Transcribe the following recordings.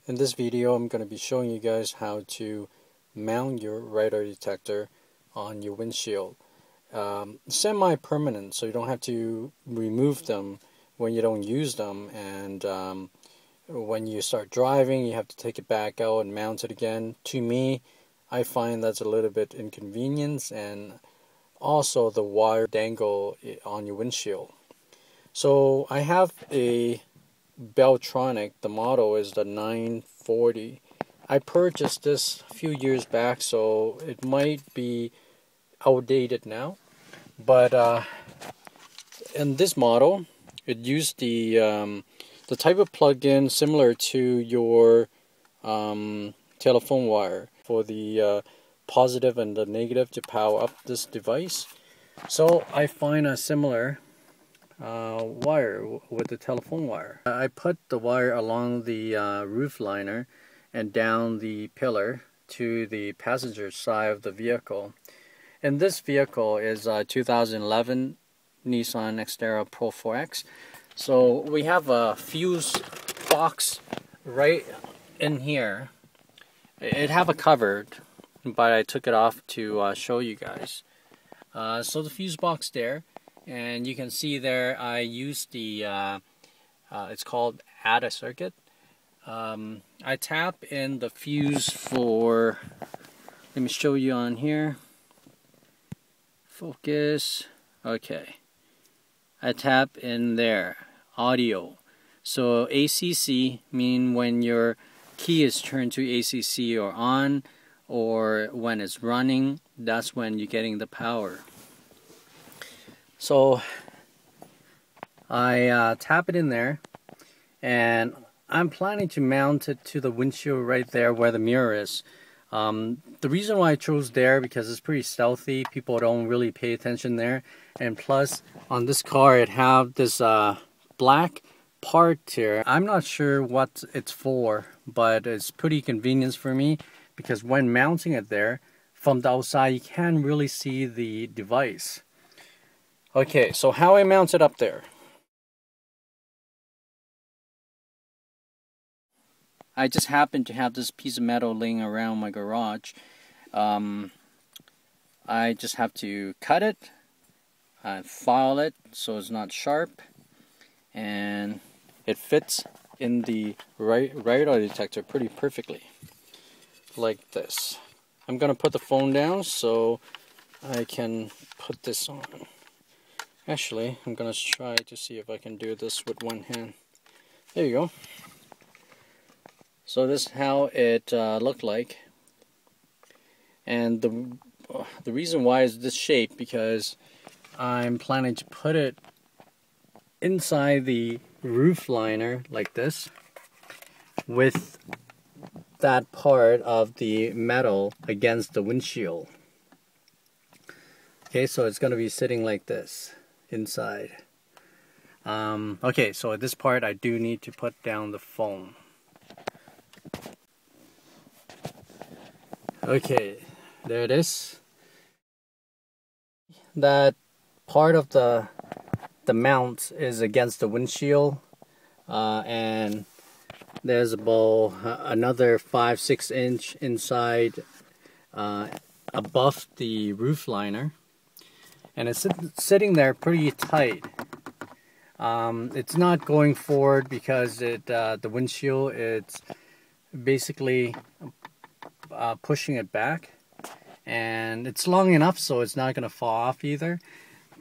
In this video, I'm going to be showing you guys how to mount your radar detector on your windshield. Semi-permanent, so you don't have to remove them when you don't use them, and when you start driving, you have to take it back out and mount it again. To me, I find that's a little bit inconvenience, and also the wire dangle on your windshield. So I have a Beltronic. The model is the 940. I purchased this a few years back, so it might be outdated now. But in this model, it used the type of plug-in similar to your telephone wire for the positive and the negative to power up this device. So I find a similar wire with the telephone wire. I put the wire along the roof liner and down the pillar to the passenger side of the vehicle. And this vehicle is a 2011 Nissan Xterra Pro 4X. So we have a fuse box right in here. It have a cover, but I took it off to show you guys. So the fuse box there. And you can see there I used the, it's called add a circuit. I tap in the fuse for, let me show you on here. Focus. Okay. I tap in there. Audio. So ACC mean when your key is turned to ACC or on, or when it's running, that's when you're getting the power. So I tap it in there, and I'm planning to mount it to the windshield right there where the mirror is. The reason why I chose there because it's pretty stealthy. People don't really pay attention there, and plus on this car it have this black part here. I'm not sure what it's for, but it's pretty convenient for me because when mounting it there from the outside you can't really see the device. Okay, so how I mount it up there. I just happen to have this piece of metal laying around my garage. I just have to cut it, file it so it's not sharp, and it fits in the radar detector pretty perfectly, like this. I'm gonna put the phone down so I can put this on. Actually, I'm gonna try to see if I can do this with one hand. There you go. So this is how it looked like, and the reason why is this shape because I'm planning to put it inside the roof liner like this, with that part of the metal against the windshield. Okay, so it's gonna be sitting like this inside. Okay, so at this part I do need to put down the phone. Okay, there it is. That part of the mount is against the windshield, and there's about another 5-6 inch inside above the roof liner, and it's sitting there pretty tight. It's not going forward because the windshield, it's basically pushing it back, and it's long enough so it's not going to fall off either.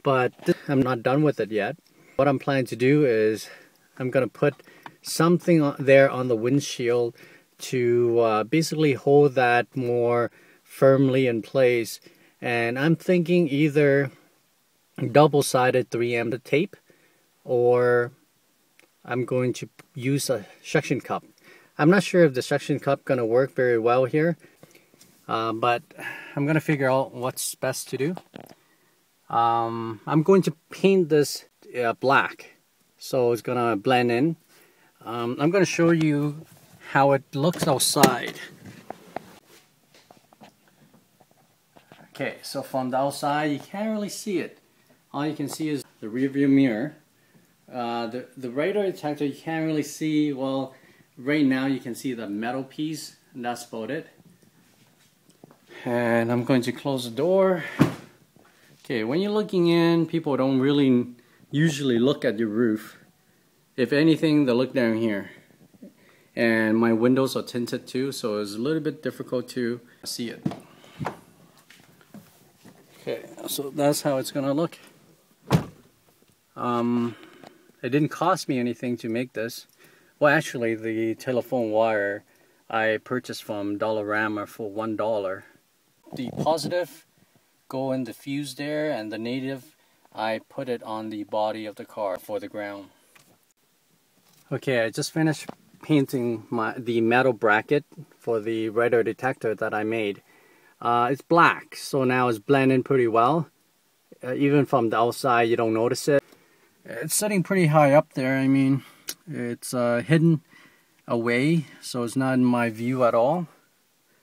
But I'm not done with it yet. What I'm planning to do is I'm going to put something there on the windshield to basically hold that more firmly in place, and I'm thinking either double-sided 3M tape, or I'm going to use a suction cup. I'm not sure if the suction cup gonna work very well here, but I'm gonna figure out what's best to do. I'm going to paint this black, so it's gonna blend in. I'm gonna show you how it looks outside. Okay, so from the outside you can't really see it. All you can see is the rear view mirror. The radar detector you can't really see. Well, right now you can see the metal piece, and that's about it. And I'm going to close the door. Okay, when you're looking in, people don't really usually look at your roof. If anything, they look down here. And my windows are tinted too, so it's a little bit difficult to see it. Okay, so that's how it's gonna look. It didn't cost me anything to make this. Well, actually, the telephone wire I purchased from Dollarama for $1. The positive go in the fuse there, and the negative I put it on the body of the car for the ground. Okay, I just finished painting the metal bracket for the radar detector that I made. It's black, so now it's blending pretty well. Even from the outside, you don't notice it. It's sitting pretty high up there. I mean, it's hidden away, so it's not in my view at all.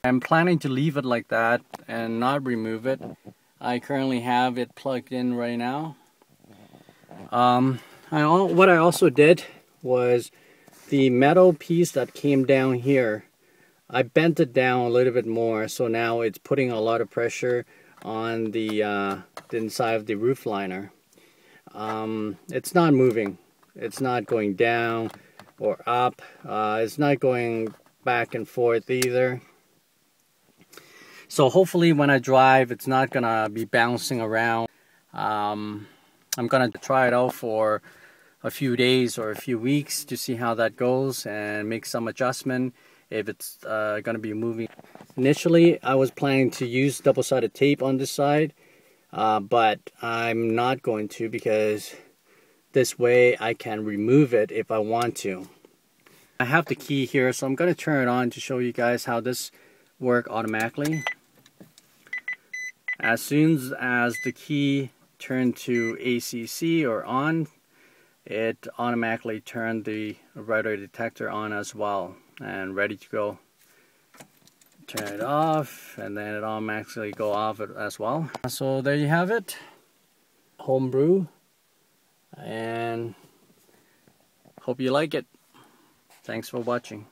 I'm planning to leave it like that and not remove it. I currently have it plugged in right now. What I also did was the metal piece that came down here, I bent it down a little bit more, so now it's putting a lot of pressure on the inside of the roof liner. It's not moving. It's not going down or up. It's not going back and forth either. So hopefully when I drive, it's not gonna be bouncing around. I'm gonna try it out for a few days or a few weeks to see how that goes and make some adjustment if it's gonna be moving. Initially, I was planning to use double-sided tape on this side, but I'm not going to, because this way I can remove it if I want to. I have the key here, so I'm gonna turn it on to show you guys how this works automatically. As soon as the key turned to ACC or on, it automatically turned the radar detector on as well and ready to go. Turn it off, and then it automatically go off as well. So there you have it, homebrew, and hope you like it. Thanks for watching.